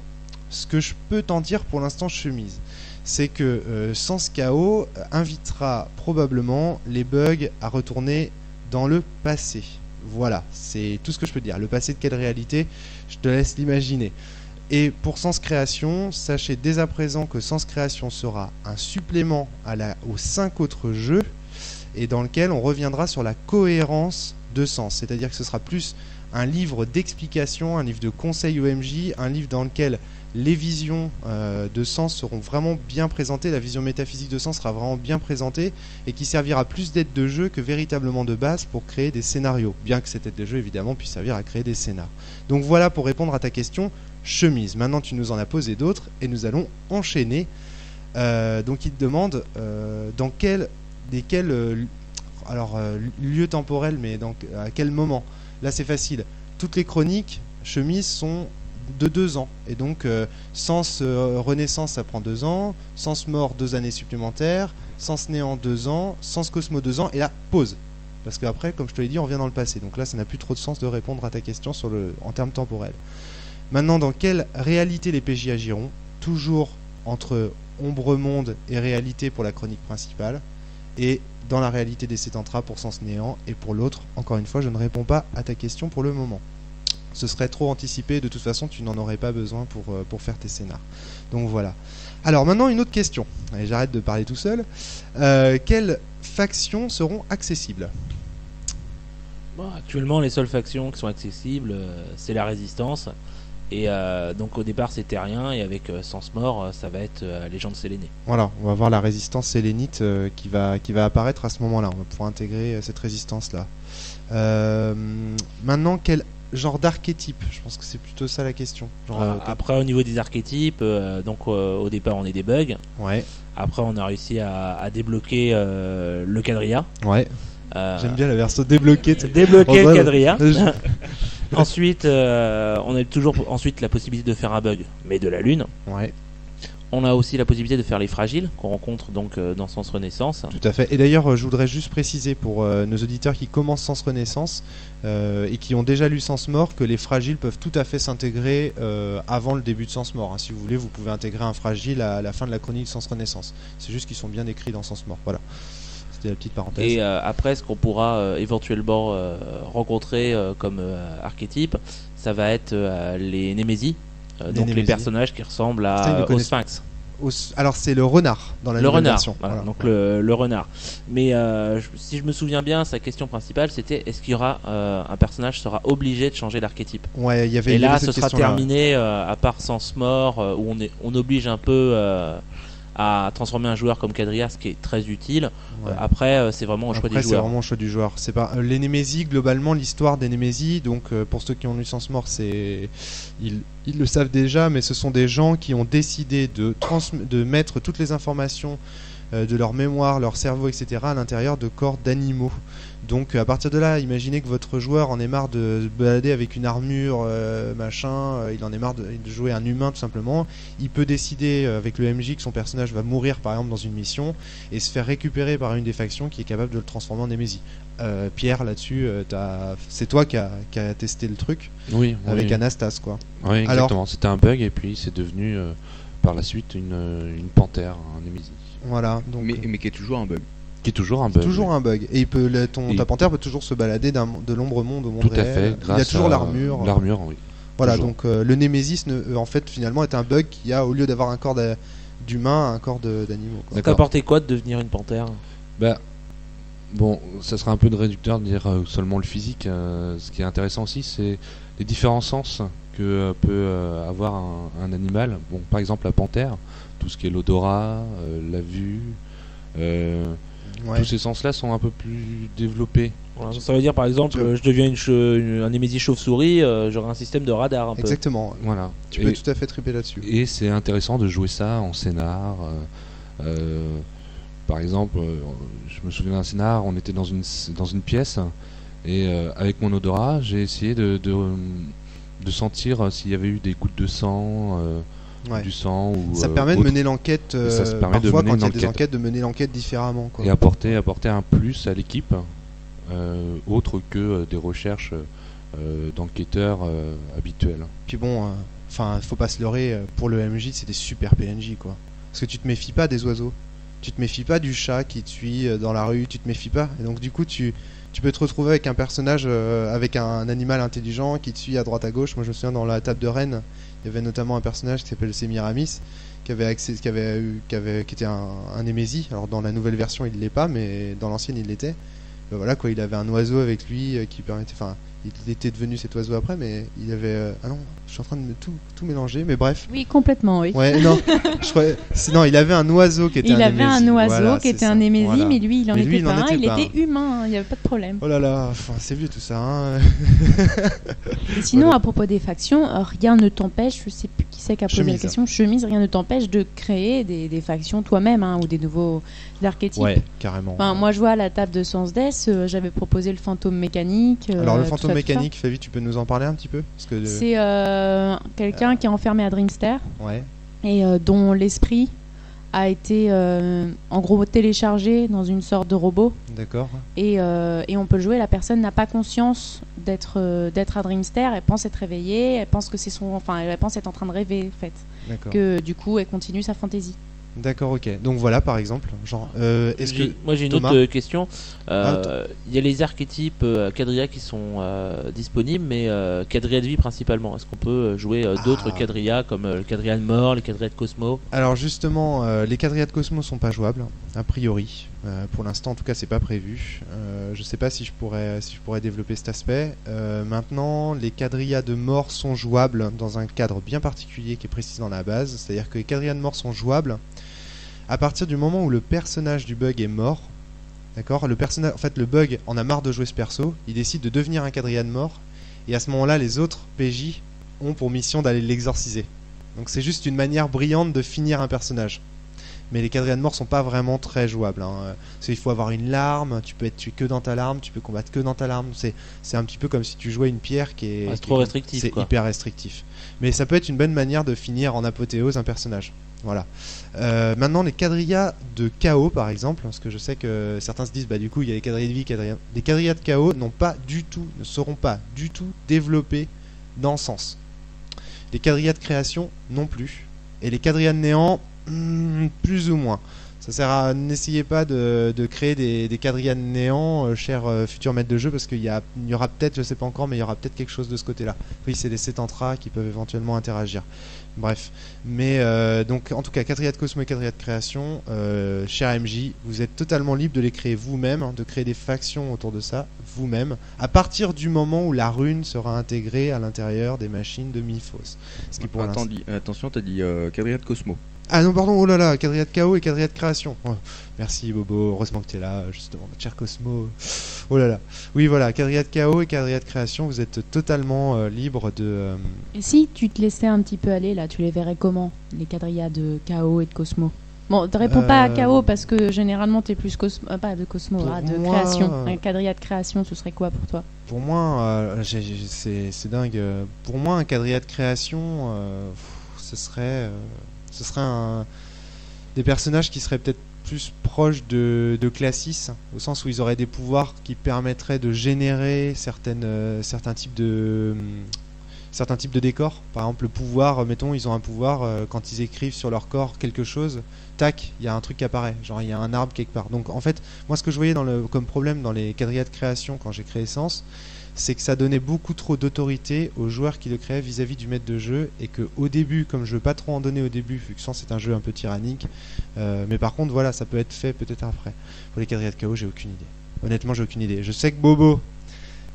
Ce que je peux t'en dire pour l'instant, chemise, c'est que Sens Chaos invitera probablement les bugs à retourner dans le passé. Voilà, c'est tout ce que je peux te dire. Le passé de quelle réalité, je te laisse l'imaginer. Et pour Sens Création, sachez dès à présent que Sens Création sera un supplément aux 5 autres jeux et dans lequel on reviendra sur la cohérence de Sens. C'est-à-dire que ce sera plus un livre d'explication, un livre de conseils OMJ, un livre dans lequel les visions de Sens seront vraiment bien présentées, la vision métaphysique de Sens sera vraiment bien présentée et qui servira plus d'aide de jeu que véritablement de base pour créer des scénarios, bien que cette aide de jeu évidemment puisse servir à créer des scénars. Donc voilà pour répondre à ta question, chemise. Maintenant tu nous en as posé d'autres et nous allons enchaîner. Donc il te demande dans quel lieu temporel, mais à quel moment. Là c'est facile, toutes les chroniques chemise sont de 2 ans et donc Sens Renaissance ça prend 2 ans, Sens Mort 2 années supplémentaires, Sens Néant 2 ans, Sens Cosmo 2 ans et là pause parce qu'après comme je te l'ai dit on revient dans le passé, donc là ça n'a plus trop de sens de répondre à ta question en termes temporels. Maintenant, dans quelle réalité les PJ agiront? Toujours entre Ombre Monde et réalité pour la chronique principale et dans la réalité des Settantra pour Sens Néant, et pour l'autre, encore une fois, je ne réponds pas à ta question pour le moment. Ce serait trop anticipé, de toute façon tu n'en aurais pas besoin pour faire tes scénars. Donc voilà. Alors maintenant une autre question, allez, j'arrête de parler tout seul. Quelles factions seront accessibles? Actuellement les seules factions qui sont accessibles c'est la Résistance, et donc au départ c'est Terrien, et avec Sens Mort ça va être Légende Sélénée. Voilà, on va voir la résistance sélénite qui va apparaître à ce moment là, on va pouvoir intégrer cette résistance là. Maintenant quel genre d'archétype? Je pense que c'est plutôt ça la question. Après au niveau des archétypes, donc au départ on est des bugs. Ouais. Après on a réussi à débloquer le Quadrilla. Ouais. J'aime bien la version débloquée. Débloquer le Quadrilla. Ensuite on a toujours la possibilité de faire un bug, mais de la Lune. Ouais. On a aussi la possibilité de faire les fragiles qu'on rencontre donc dans Sens Renaissance. Tout à fait. Et d'ailleurs, je voudrais juste préciser pour nos auditeurs qui commencent Sens Renaissance et qui ont déjà lu Sens Mort que les fragiles peuvent tout à fait s'intégrer avant le début de Sens Mort. Si vous voulez, vous pouvez intégrer un fragile à la fin de la chronique Sens Renaissance. C'est juste qu'ils sont bien écrits dans Sens Mort. Voilà. C'était la petite parenthèse. Et après, ce qu'on pourra éventuellement rencontrer comme archétype, ça va être les Némésis. Donc les personnages qui ressemblent au Sphinx. Alors c'est le renard dans la nouvelle version. Voilà. Donc le renard. Mais si je me souviens bien, sa question principale c'était est-ce qu'il y aura un personnage sera obligé de changer l'archétype. Ouais, il y avait. Et là, ce sera terminé à part Sens Mort où on oblige un peu à transformer un joueur comme Quadrilla, ce qui est très utile. Ouais. Après, c'est vraiment au choix du joueur. C'est vraiment au choix du joueur. C'est pas les Némésis, globalement, l'histoire des Némésis. Donc, pour ceux qui ont lu Sens Mort, ils le savent déjà, mais ce sont des gens qui ont décidé de mettre toutes les informations de leur mémoire, leur cerveau, etc., à l'intérieur de corps d'animaux. Donc à partir de là, imaginez que votre joueur en ait marre de se balader avec une armure, il en est marre de jouer un humain tout simplement. Il peut décider avec le MJ que son personnage va mourir par exemple dans une mission et se faire récupérer par une des factions qui est capable de le transformer en Némésis. Pierre, là-dessus, c'est toi qui a testé le truc. Oui, avec Anastas, quoi. Oui, exactement. C'était un bug et puis c'est devenu par la suite une panthère, un Némésis. Voilà. Donc, mais qui est toujours un bug. Qui est toujours un bug. Toujours un bug. Et ta panthère peut toujours se balader de l'ombre monde au monde Tout réel. à fait. Il y a toujours l'armure. L'armure, oui. Voilà, Toujours. donc le Némésis, en fait, finalement, est un bug qui a, au lieu d'avoir un corps d'humain, un corps d'animaux. Ça t'a apporté quoi de devenir une panthère? Bon, ça serait un peu de réducteur de dire seulement le physique. Ce qui est intéressant aussi, c'est les différents sens que peut avoir un animal. Bon, par exemple, la panthère, tout ce qui est l'odorat, la vue, tous ces sens-là sont un peu plus développés. Voilà, ça veut dire, par exemple, je deviens un Némésis chauve-souris, j'aurai un système de radar un peu. Exactement. Voilà. Tu peux tout à fait triper là-dessus. Et c'est intéressant de jouer ça en scénar. Par exemple, je me souviens d'un scénar, on était dans une pièce et avec mon odorat, j'ai essayé de sentir s'il y avait eu des gouttes de sang, du sang ou ça permet de mener l'enquête. Parfois, quand il y a des enquêtes, de mener l'enquête différemment, quoi. Et apporter un plus à l'équipe, autre que des recherches d'enquêteurs habituels. Puis bon, faut pas se leurrer. Pour le MJ, c'est des super PNJ, quoi. Parce que tu te méfies pas des oiseaux. Tu te méfies pas du chat qui te suit dans la rue, tu te méfies pas. Et donc du coup, tu peux te retrouver avec un personnage, avec un animal intelligent qui te suit à droite à gauche. Moi je me souviens dans la table de Rennes, il y avait notamment un personnage qui s'appelle Semiramis, qui était un Némésis. Alors dans la nouvelle version il l'est pas, mais dans l'ancienne il l'était. Voilà quoi, il avait un oiseau avec lui qui permettait... il était devenu cet oiseau après, mais il avait... ah non, je suis en train de tout mélanger, mais bref. Oui, complètement, oui. Ouais, non, non, il avait un oiseau qui était un Némésis. Il avait un oiseau qui était un Némésis, voilà. Mais lui, il en était pas un, il était humain, il n'y avait pas de problème. Oh là là, c'est vieux tout ça. Hein. Et sinon, voilà. À propos des factions, rien ne t'empêche, je sais plus qui c'est qui a posé la question, Chemise, rien ne t'empêche de créer des factions toi-même, hein, ou des nouveaux archétypes. Ouais, carrément. Moi, je vois à la table de Sens Death, j'avais proposé le fantôme mécanique. Alors, le fantôme mécanique, Fabi, tu peux nous en parler un petit peu? C'est quelqu'un qui est enfermé à Dreamster, et dont l'esprit a été en gros téléchargé dans une sorte de robot. D'accord. Et on peut le jouer, la personne n'a pas conscience d'être à Dreamster, elle pense être réveillée, elle pense que elle pense être en train de rêver en fait. D'accord. Que du coup elle continue sa fantaisie. D'accord, ok. Donc voilà, par exemple, genre, moi j'ai une autre question. Il y a les archétypes quadrilla qui sont disponibles, mais quadrilla de vie principalement. Est-ce qu'on peut jouer d'autres quadrillas comme le quadrilla de mort, les quadrillas de Cosmo? Alors justement, les quadrillas de Cosmo sont pas jouables, a priori. Pour l'instant, en tout cas, c'est pas prévu. Je sais pas si je pourrais développer cet aspect. Maintenant, les quadrillas de mort sont jouables dans un cadre bien particulier qui est précisé dans la base. C'est-à-dire que les quadrillas de mort sont jouables à partir du moment où le personnage du bug est mort. D'accord ? Le bug en a marre de jouer ce perso, il décide de devenir un quadrilla de mort, et à ce moment-là, les autres PJ ont pour mission d'aller l'exorciser. Donc c'est juste une manière brillante de finir un personnage. Mais les quadrillas de mort sont pas vraiment très jouables, hein. Parce qu'il faut avoir une larme, tu peux être tué que dans ta larme, tu peux combattre que dans ta larme. C'est un petit peu comme si tu jouais une pierre qui est... c'est trop restrictif. C'est hyper restrictif. Mais ça peut être une bonne manière de finir en apothéose un personnage. Voilà. Maintenant, les quadrillas de chaos, par exemple, parce que je sais que certains se disent, du coup, il y a les quadrillas de vie, les quadrillas de chaos ne seront pas du tout développés dans ce sens. Les quadrillas de création non plus. Et les quadrillas de néant, plus ou moins. Ça sert à... N'essayez pas de créer des quadrillas de néant, cher futur maître de jeu, parce qu'il y aura peut-être, je sais pas encore, mais il y aura peut-être quelque chose de ce côté-là. Oui, c'est des sétentras qui peuvent éventuellement interagir. Bref. Mais donc, en tout cas, quadrillas de Cosmo et quadrillas de création, cher MJ, vous êtes totalement libre de les créer vous-même, hein, de créer des factions autour de ça, vous-même, à partir du moment où la rune sera intégrée à l'intérieur des machines de Miphos. Attention, t'as dit quadrillas de Cosmo. Ah non, pardon, oh là là, quadrilla de chaos et quadrilla de création. Oh, merci Bobo, heureusement que tu es là, justement, notre cher Cosmo. Oh là là. Oui, voilà, quadrilla de chaos et quadrilla de création, vous êtes totalement libre de... Et si tu te laissais un petit peu aller, là, tu les verrais comment, les quadrillas de chaos et de Cosmo? Bon, ne réponds pas à chaos parce que généralement tu es plus pas de Cosmo, de moi, création. Un quadrilla de création, ce serait quoi pour toi? Pour moi, c'est dingue. Pour moi, un quadrilla de création, ce serait des personnages qui seraient peut-être plus proches de Classis, au sens où ils auraient des pouvoirs qui permettraient de générer certains types de certains types de décors. Par exemple, le pouvoir, mettons, ils ont un pouvoir, quand ils écrivent sur leur corps quelque chose, tac, il y a un truc qui apparaît, genre il y a un arbre quelque part. Donc en fait, moi ce que je voyais comme problème dans les quadrillas de création quand j'ai créé Sens, c'est que ça donnait beaucoup trop d'autorité aux joueurs qui le créaient vis-à-vis du maître de jeu, et que au début, comme je veux pas trop en donner au début, vu que Sens c'est un jeu un peu tyrannique, mais par contre voilà, ça peut être fait peut-être après. Pour les quadrillas de chaos, j'ai aucune idée. Honnêtement, j'ai aucune idée. Je sais que Bobo,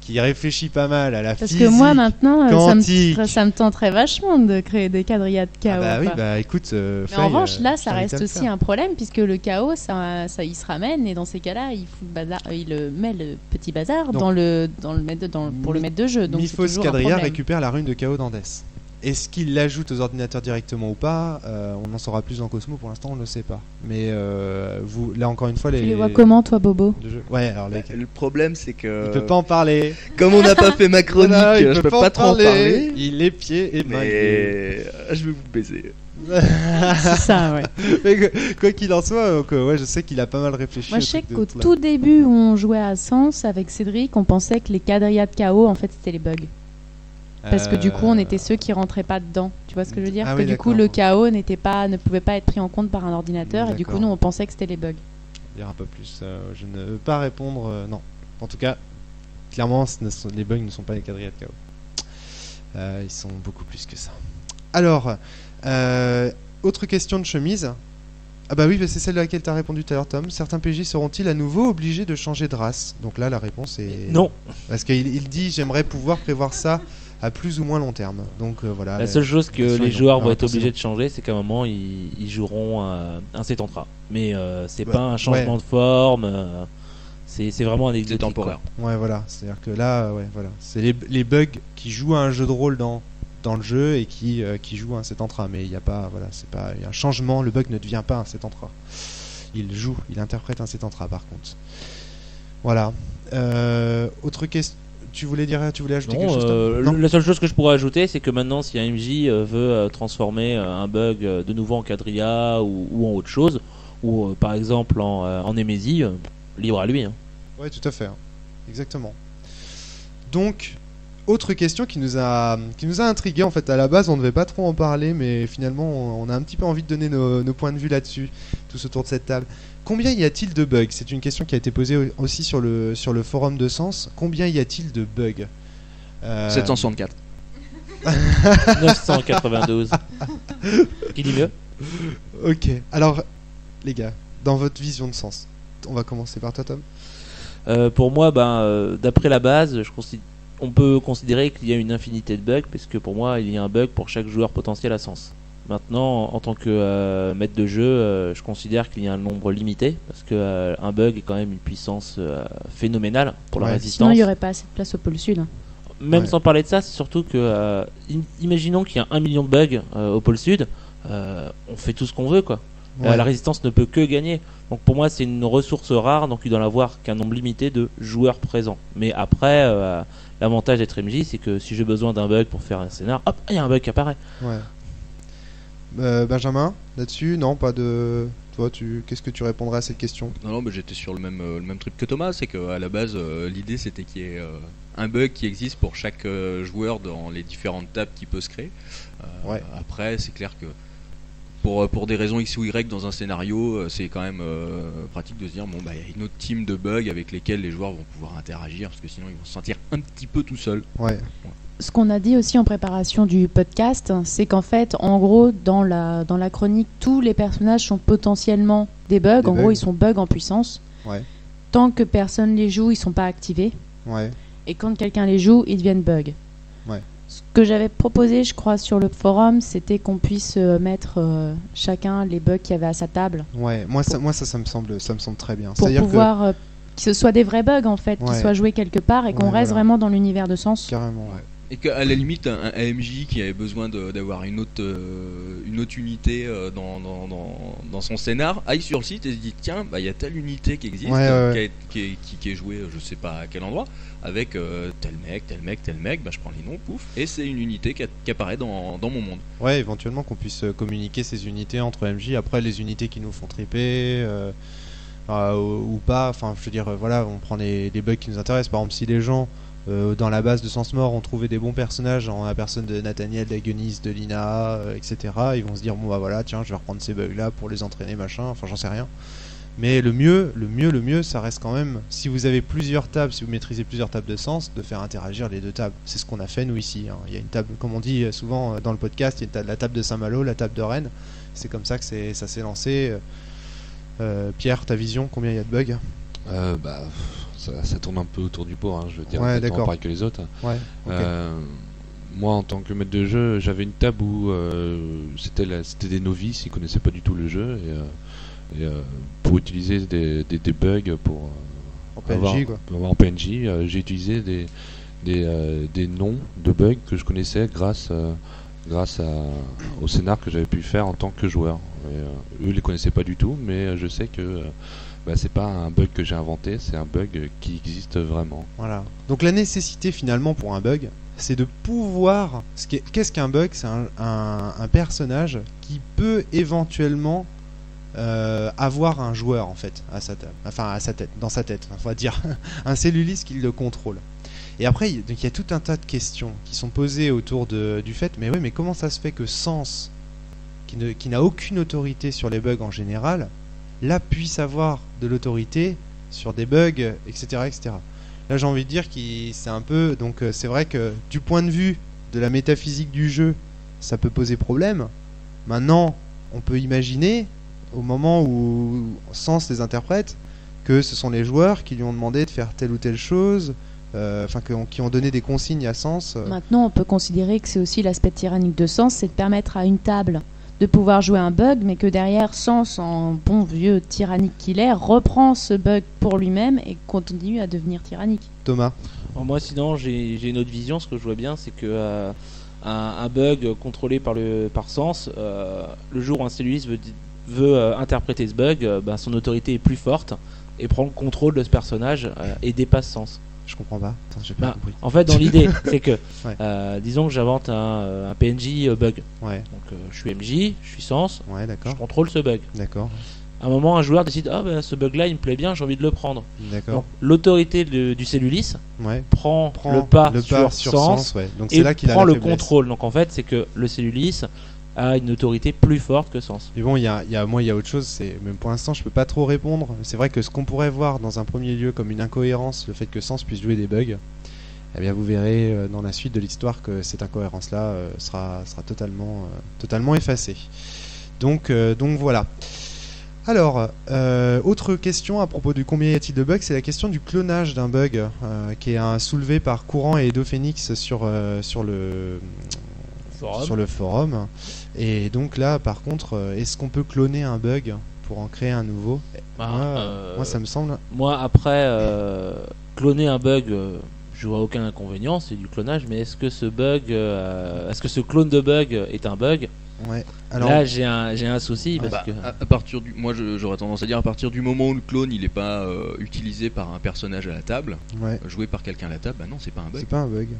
qui réfléchit pas mal à la physique Parce que moi maintenant, quantique. ça me tenterait vachement de créer des quadrillas de chaos. Ah bah oui, quoi. bah écoute. Mais en revanche, là, ça reste aussi un problème, puisque le chaos, ça il se ramène, et dans ces cas-là, il fout le bazar, il met le petit bazar Donc, pour le maître de jeu. Donc Miphos c'est toujours Quadrilla un problème. récupère la rune de chaos d'Andès. Est-ce qu'il l'ajoute aux ordinateurs directement ou pas, on en saura plus dans Cosmo, pour l'instant on ne le sait pas. Mais vous, là encore une fois, Tu les vois comment, toi, Bobo? Ouais, alors Le problème, c'est que. il peut pas en parler. Comme on n'a pas fait ma chronique, Voilà, il je peux pas trop en parler. Il est pieds et mains. Mais je vais vous baiser. C'est ça, ouais. Mais quoi qu'il en soit, donc, ouais, je sais qu'il a pas mal réfléchi. Moi, au je sais truc de qu'au tout là. tout début, où on jouait à Sens avec Cédric, on pensait que les quadrillas de chaos, en fait, c'était les bugs. Parce que du coup, on était ceux qui rentraient pas dedans. Tu vois ce que je veux dire? Ah Que oui, du coup, d'accord. le chaos ne pouvait pas être pris en compte par un ordinateur, et du coup, D'accord. nous, on pensait que c'était les bugs. Dire un peu plus. Je ne veux pas répondre. Non. En tout cas, clairement, les bugs ne sont pas les quadrillas de chaos. Ils sont beaucoup plus que ça. Alors, autre question de chemise. Ah bah oui, c'est celle à laquelle tu as répondu tout à l'heure, Tom. Certains PJ seront-ils à nouveau obligés de changer de race? Donc là, la réponse est Non. Parce qu'il dit j'aimerais pouvoir prévoir ça à plus ou moins long terme. Donc voilà. La seule chose que question, les ils ont joueurs la vont être réponse est obligés non. de changer, c'est qu'à un moment, ils joueront un Setantra. Mais c'est Ouais. pas un changement de forme. C'est vraiment un C'est exotique. temporaire. Ouais, voilà. C'est-à-dire que là, ouais, voilà. C'est les bugs qui jouent à un jeu de rôle dans le jeu et qui jouent à un Setantra. Mais il n'y a pas, voilà, c'est pas il y a un changement. Le bug ne devient pas un Setantra. Il interprète un Setantra par contre. Voilà. Autre question. Tu voulais ajouter quelque chose, Tom? Non. La seule chose que je pourrais ajouter, c'est que maintenant, si un MJ veut transformer un bug de nouveau en quadrilla ou en autre chose, ou par exemple en Némésie, libre à lui. Hein. Ouais, tout à fait. Hein. Exactement. Donc, autre question qui nous a intrigué. En fait, à la base, on ne devait pas trop en parler, mais finalement, on a un petit peu envie de donner nos points de vue là-dessus, tous autour de cette table. Combien y a-t-il de bugs? C'est une question qui a été posée aussi sur le forum de Sens. Combien y a-t-il de bugs? 764. 992. Qui dit mieux? Ok. Alors, les gars, dans votre vision de Sens, on va commencer par toi, Tom. Pour moi, d'après la base, on peut considérer qu'il y a une infinité de bugs, parce que pour moi, il y a un bug pour chaque joueur potentiel à Sens. Maintenant, en tant que maître de jeu, je considère qu'il y a un nombre limité, parce que un bug est quand même une puissance phénoménale pour la Ouais. résistance. Sinon, il n'y aurait pas assez de place au pôle sud. Même Ouais. sans parler de ça, c'est surtout que, imaginons qu'il y a 1 million de bugs au pôle sud, on fait tout ce qu'on veut, quoi. Ouais. La résistance ne peut que gagner. Donc pour moi, c'est une ressource rare, donc il doit avoir qu'un nombre limité de joueurs présents. Mais après, l'avantage d'être MJ, c'est que si j'ai besoin d'un bug pour faire un scénar, hop, il y a un bug qui apparaît. Ouais. Benjamin, là-dessus, non, pas de. Toi, qu'est-ce que tu répondrais à cette question? Non, mais j'étais sur le même truc que Thomas, c'est qu'à la base, l'idée c'était qu'il y ait un bug qui existe pour chaque joueur dans les différentes tables qui peut se créer. Ouais. Après, c'est clair que pour des raisons X ou Y dans un scénario, c'est quand même pratique de se dire, bon, bah, il y a une autre team de bugs avec lesquels les joueurs vont pouvoir interagir, parce que sinon ils vont se sentir un petit peu tout seuls. Ouais. Ce qu'on a dit aussi en préparation du podcast, c'est qu'en fait, en gros, dans la chronique, tous les personnages sont potentiellement des bugs. Des En bugs. gros, ils sont bugs en puissance. Ouais. Tant que personne les joue, ils sont pas activés. Ouais. Et quand quelqu'un les joue, ils deviennent bugs. Ouais. Ce que j'avais proposé, je crois, sur le forum, c'était qu'on puisse mettre chacun les bugs qu'il y avait à sa table. Ouais. Moi, ça me semble très bien. Pour C'est-à-dire pouvoir que ce soit des vrais bugs, en fait, Ouais. qui soient joués quelque part et qu'on Ouais, reste voilà. vraiment dans l'univers de Sens. que carrément. Ouais. Et qu'à la limite, un MJ qui avait besoin d'avoir une autre unité dans son scénar aille sur le site et se dit tiens, bah, il y a telle unité qui existe, Ouais. qui est jouée je sais pas à quel endroit, avec tel mec, bah, je prends les noms, pouf, et c'est une unité qui apparaît dans mon monde. Ouais, éventuellement qu'on puisse communiquer ces unités entre MJ. Après, les unités qui nous font triper ou pas. Enfin, je veux dire, voilà, on prend les bugs qui nous intéressent. Par exemple, si les gens Dans la base de Sens Mort, on trouvait des bons personnages en la personne de Nathaniel, d'Agonis, de Lina, etc. Ils vont se dire bon bah voilà, tiens, je vais reprendre ces bugs là pour les entraîner, machin, enfin j'en sais rien. Mais le mieux, ça reste quand même, si vous avez plusieurs tables, si vous maîtrisez plusieurs tables de sens, de faire interagir les deux tables. C'est ce qu'on a fait nous ici. Hein. Il y a une table, comme on dit souvent dans le podcast, il y a la table de Saint-Malo, la table de Rennes. C'est comme ça que ça s'est lancé. Pierre, ta vision, combien il y a de bugs? Ça tourne un peu autour du pot, hein, je veux dire, ouais, exactement pareil que les autres. Ouais, okay. Moi, en tant que maître de jeu, j'avais une table où c'était des novices, ils connaissaient pas du tout le jeu, et pour utiliser des bugs pour en PNJ, en PNJ, j'ai utilisé des noms de bugs que je connaissais grâce au scénar que j'avais pu faire en tant que joueur. Et, eux, ils les connaissaient pas du tout, mais je sais que c'est pas un bug que j'ai inventé, c'est un bug qui existe vraiment. Voilà. Donc la nécessité finalement pour un bug, c'est de pouvoir... Qu'est-ce qu'un bug? C'est un personnage qui peut éventuellement avoir un joueur en fait à sa table, enfin à sa tête, dans sa tête, on va dire un celluliste qui le contrôle. Et après, il y a tout un tas de questions qui sont posées autour du fait, mais oui, mais comment ça se fait que Sens, qui n'a aucune autorité sur les bugs en général, là puisse avoir de l'autorité sur des bugs, etc., etc. Là, j'ai envie de dire que c'est un peu... Donc, c'est vrai que du point de vue de la métaphysique du jeu, ça peut poser problème. Maintenant, on peut imaginer, au moment où Sens les interprète, que ce sont les joueurs qui lui ont demandé de faire telle ou telle chose, qui ont donné des consignes à Sens. Maintenant, on peut considérer que c'est aussi l'aspect tyrannique de Sens, c'est de permettre à une table de pouvoir jouer un bug, mais que derrière, Sens, en bon vieux tyrannique qu'il est, reprend ce bug pour lui-même et continue à devenir tyrannique. Thomas? Alors moi, sinon, j'ai une autre vision. Ce que je vois bien, c'est que un bug contrôlé par Sens, le jour où un celluliste veut interpréter ce bug, son autorité est plus forte et prend le contrôle de ce personnage et dépasse Sens. Je comprends pas. Attends, j'ai pas compris. En fait, dans l'idée, c'est que, disons que j'invente un PNJ bug. Ouais. Donc, je suis MJ, je suis Sens, ouais, d'accord. je contrôle ce bug. D'accord. À un moment, un joueur décide, ce bug-là, il me plaît bien, j'ai envie de le prendre. D'accord. Donc, l'autorité du celluliste prend le pas sur Sens, ouais. Donc, et c'est là qu'il prend a le contrôle. Donc, en fait, c'est que le celluliste a une autorité plus forte que Sens. Mais bon, il y a autre chose, même pour l'instant je peux pas trop répondre. C'est vrai que ce qu'on pourrait voir dans un premier lieu comme une incohérence, le fait que Sens puisse jouer des bugs, eh bien vous verrez dans la suite de l'histoire que cette incohérence là sera totalement effacée. Donc voilà. Alors, autre question à propos du combien y a-t-il de bugs, c'est la question du clonage d'un bug qui est soulevé par Courant et Edo Phoenix sur le forum. Et donc là, par contre, est-ce qu'on peut cloner un bug pour en créer un nouveau? Moi, ça me semble... Moi, après, cloner un bug, je vois aucun inconvénient, c'est du clonage, mais est-ce que ce clone de bug est un bug? Ouais. Alors... Là, j'ai un souci, parce que... À partir moi, j'aurais tendance à dire, à partir du moment où le clone, il n'est pas utilisé par un personnage à la table, joué par quelqu'un à la table, non, c'est pas un bug. C'est pas un bug.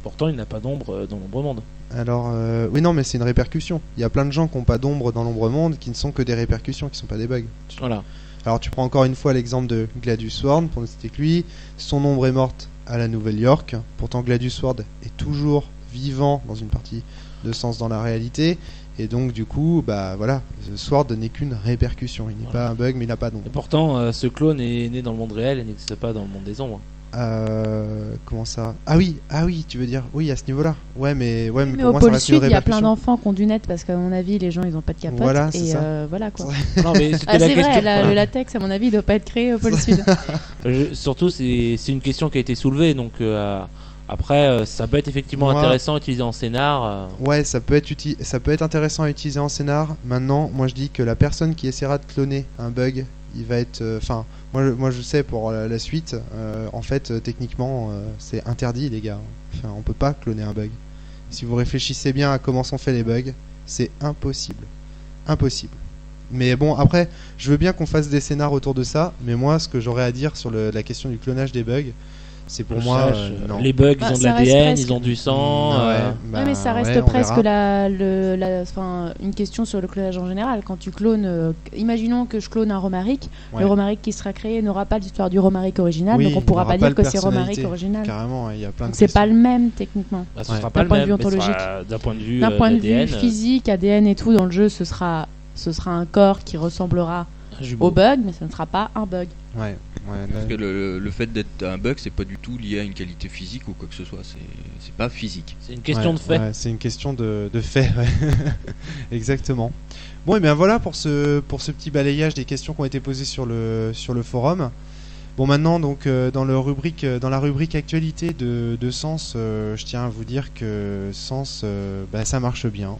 Pourtant, il n'a pas d'ombre dans l'ombre monde. Alors, oui, non, mais c'est une répercussion. Il y a plein de gens qui n'ont pas d'ombre dans l'ombre monde, qui ne sont que des répercussions, qui ne sont pas des bugs. Voilà. Alors, tu prends encore une fois l'exemple de Gladius Ward, pour ne citer que lui. Son ombre est morte à la Nouvelle-York. Pourtant, Gladius Ward est toujours vivant dans une partie de Sens dans la réalité. Et donc, du coup, voilà, Sword n'est qu'une répercussion. Il n'est pas un bug, mais il n'a pas d'ombre. Et pourtant, ce clone est né dans le monde réel et n'existe pas dans le monde des ombres. Comment ça? Ah oui, tu veux dire, oui, à ce niveau-là. Mais pour au moi, pôle ça reste une sud, il y a plein répercussion. d'enfants qui ont du net parce qu'à mon avis, les gens ils ont pas de capote. Voilà, c'est et ça. voilà quoi. Non, mais C'est vrai, le latex, à mon avis, il doit pas être créé au pôle sud. Surtout, c'est une question qui a été soulevée, donc après, ça peut être effectivement intéressant à utiliser en scénar. Ouais, ça peut être intéressant à utiliser en scénar. Maintenant, moi je dis que la personne qui essaiera de cloner un bug, il va être... Moi je sais pour la suite, en fait, techniquement, c'est interdit, les gars. Enfin, on peut pas cloner un bug. Si vous réfléchissez bien à comment sont faits les bugs, c'est impossible. Impossible. Mais bon, après, je veux bien qu'on fasse des scénars autour de ça, mais moi, ce que j'aurais à dire sur la question du clonage des bugs, C'est pour moi non. Les bugs, ils ont de ça reste l'ADN, presque. ils ont du sang. Ouais, mais ça reste ouais, on presque verra. une question sur le clonage en général. Quand tu clones, imaginons que je clone un Romaric, Ouais. le Romaric qui sera créé n'aura pas l'histoire du Romaric original, Oui, donc on pourra il n'aura pas pas dire de que c'est Romaric personnalité. original. Carrément, il y a plein de Donc c'est pas questions. le même techniquement. Bah, ce Ouais. sera pas D'un le point de même, vue mais ce ontologique. sera- d'un point de vue, D'un point de vue d'ADN, physique, ADN et tout, dans le jeu, ce sera un corps qui ressemblera un jumeau. au bug, mais ce ne sera pas un bug. Ouais, Parce que le fait d'être un bug, c'est pas du tout lié à une qualité physique ou quoi que ce soit. C'est pas physique. C'est une question de fait. Ouais, c'est une question de fait, ouais. Exactement. Bon, et bien voilà pour ce petit balayage des questions qui ont été posées sur le forum. Bon, maintenant, donc, dans la rubrique actualité de Sens, je tiens à vous dire que Sens, ça marche bien.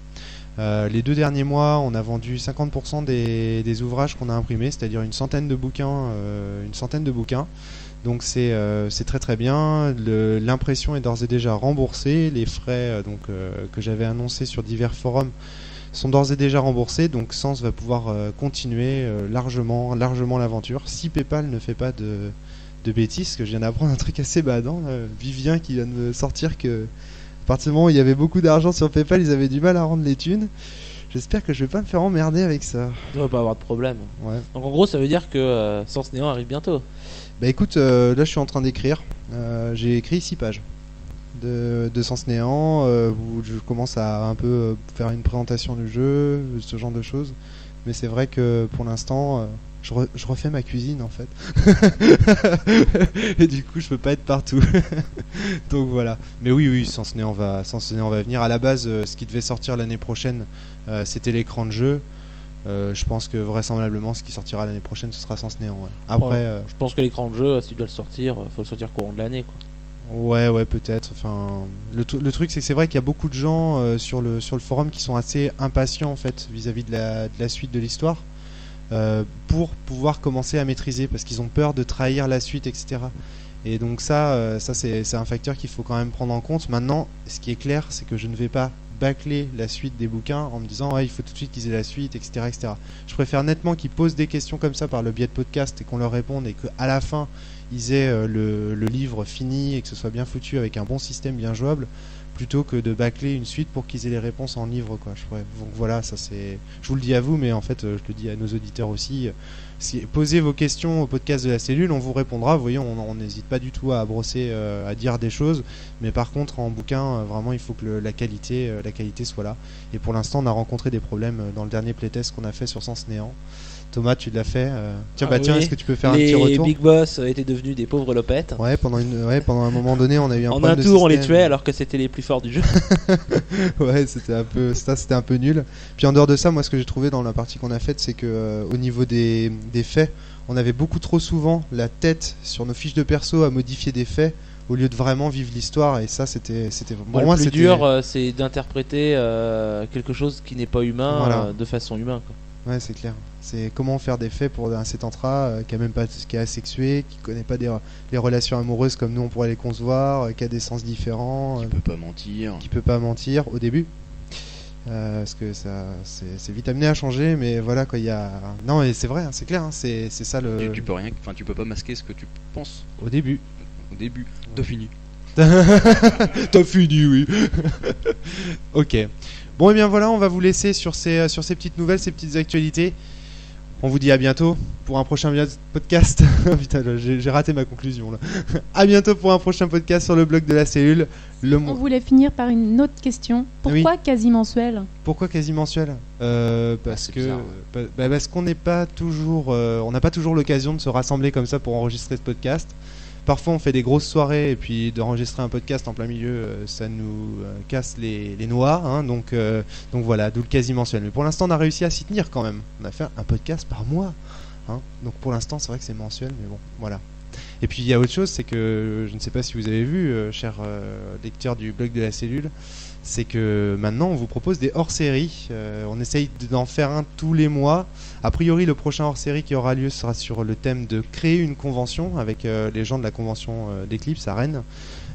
Les 2 derniers mois, on a vendu 50% des ouvrages qu'on a imprimés, c'est-à-dire une centaine de bouquins. Donc c'est très très bien. L'impression est d'ores et déjà remboursée. Les frais que j'avais annoncés sur divers forums sont d'ores et déjà remboursés. Donc Sens va pouvoir continuer largement l'aventure. Si PayPal ne fait pas de bêtises, parce que je viens d'apprendre un truc assez badant. Vivien qui vient de me sortir que à partir du moment où il y avait beaucoup d'argent sur PayPal, ils avaient du mal à rendre les thunes. J'espère que je vais pas me faire emmerder avec ça. Il ne devrait pas avoir de problème. Ouais. Donc en gros, ça veut dire que Sens Néant arrive bientôt. Bah écoute, là je suis en train d'écrire. J'ai écrit 6 pages de Sens Néant où je commence à un peu faire une présentation du jeu, ce genre de choses. Mais c'est vrai que pour l'instant, je refais ma cuisine en fait. Et du coup, je peux pas être partout. Donc voilà. Mais oui, Sens Néant va venir. À la base, ce qui devait sortir l'année prochaine, c'était l'écran de jeu. Je pense que vraisemblablement ce qui sortira l'année prochaine ce sera Sens Néant. Ouais. Après, Je pense que l'écran de jeu, s'il doit le sortir, faut le sortir courant de l'année, quoi. ouais, peut-être. Enfin, le truc c'est que c'est vrai qu'il y a beaucoup de gens sur le forum qui sont assez impatients en fait vis-à-vis de la suite de l'histoire pour pouvoir commencer à maîtriser parce qu'ils ont peur de trahir la suite, etc. Et donc ça c'est un facteur qu'il faut quand même prendre en compte. Maintenant, ce qui est clair, c'est que je ne vais pas bâcler la suite des bouquins en me disant il faut tout de suite qu'ils aient la suite, etc. Je préfère nettement qu'ils posent des questions comme ça par le biais de podcast et qu'on leur réponde et qu'à la fin ils aient le livre fini et que ce soit bien foutu avec un bon système bien jouable plutôt que de bâcler une suite pour qu'ils aient les réponses en livre, quoi. Donc voilà, ça c'est, je vous le dis à vous, mais en fait je le dis à nos auditeurs aussi. Posez vos questions au podcast de la cellule, on vous répondra. Vous voyez, on n'hésite pas du tout à brosser, à dire des choses, mais par contre en bouquin, vraiment il faut que la qualité soit là. Et pour l'instant, on a rencontré des problèmes dans le dernier playtest qu'on a fait sur Sens Néant. Thomas, tu l'as fait. Tiens, oui. est-ce que tu peux faire un petit retour? Les Big Boss étaient devenus des pauvres lopettes. Ouais, pendant un moment donné, on a eu un En problème un de tour, on les système. tuait alors que c'était les plus forts du jeu. Ouais, c'était un peu nul. Puis en dehors de ça, moi, ce que j'ai trouvé dans la partie qu'on a faite, c'est que au niveau des faits, on avait beaucoup trop souvent la tête sur nos fiches de perso à modifier des faits au lieu de vraiment vivre l'histoire. Et ça, c'était pour moi, le plus c'était dur, c'est d'interpréter quelque chose qui n'est pas humain Voilà. de façon humaine, quoi. Ouais, c'est clair. C'est comment faire des faits pour un Cetantra qui est asexué, qui connaît pas les relations amoureuses comme nous on pourrait les concevoir, qui a des sens différents, Qui peut pas mentir. qui peut pas mentir au début. Parce que ça, c'est vite amené à changer, mais voilà quoi, il y a. Non, et c'est vrai, hein, c'est clair, hein, c'est ça le. Tu peux rien, enfin tu peux pas masquer ce que tu penses Au début. au début. T'as fini. T'as fini, oui. Ok. Bon, et bien voilà, on va vous laisser sur ces petites nouvelles, ces petites actualités. On vous dit à bientôt pour un prochain podcast. Putain, j'ai raté ma conclusion là. À bientôt pour un prochain podcast sur le blog de la cellule. On voulait finir par une autre question. Pourquoi quasi mensuel? Pourquoi quasi mensuel? Parce c'est que bizarre, parce qu'on n'est pas toujours, on n'a pas toujours l'occasion de se rassembler comme ça pour enregistrer ce podcast. Parfois on fait des grosses soirées et puis d'enregistrer un podcast en plein milieu, ça nous casse les noix, hein, donc voilà, d'où le quasi mensuel. Mais pour l'instant on a réussi à s'y tenir quand même. On a fait un podcast par mois, hein. Donc pour l'instant c'est vrai que c'est mensuel, mais bon, voilà. Et puis il y a autre chose, c'est que je ne sais pas si vous avez vu, chers lecteurs du blog de la cellule, c'est que maintenant on vous propose des hors-séries. On essaye d'en faire un tous les mois. A priori, le prochain hors-série qui aura lieu sera sur le thème de créer une convention avec les gens de la convention d'Eclipse à Rennes.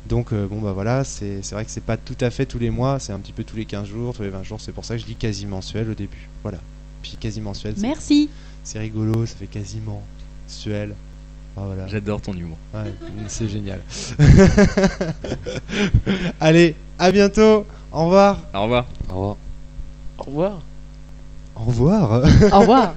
Donc bon bah voilà, c'est vrai que c'est pas tout à fait tous les mois, c'est un petit peu tous les 15 jours, tous les 20 jours, c'est pour ça que je dis quasi mensuel au début. Voilà. Puis quasi mensuel, Merci. c'est rigolo, ça fait quasiment mensuel. Ah, voilà. J'adore ton humour. Ouais, c'est génial. Allez, à bientôt. Au revoir. Au revoir. Au revoir. Au revoir. Au revoir. Au revoir.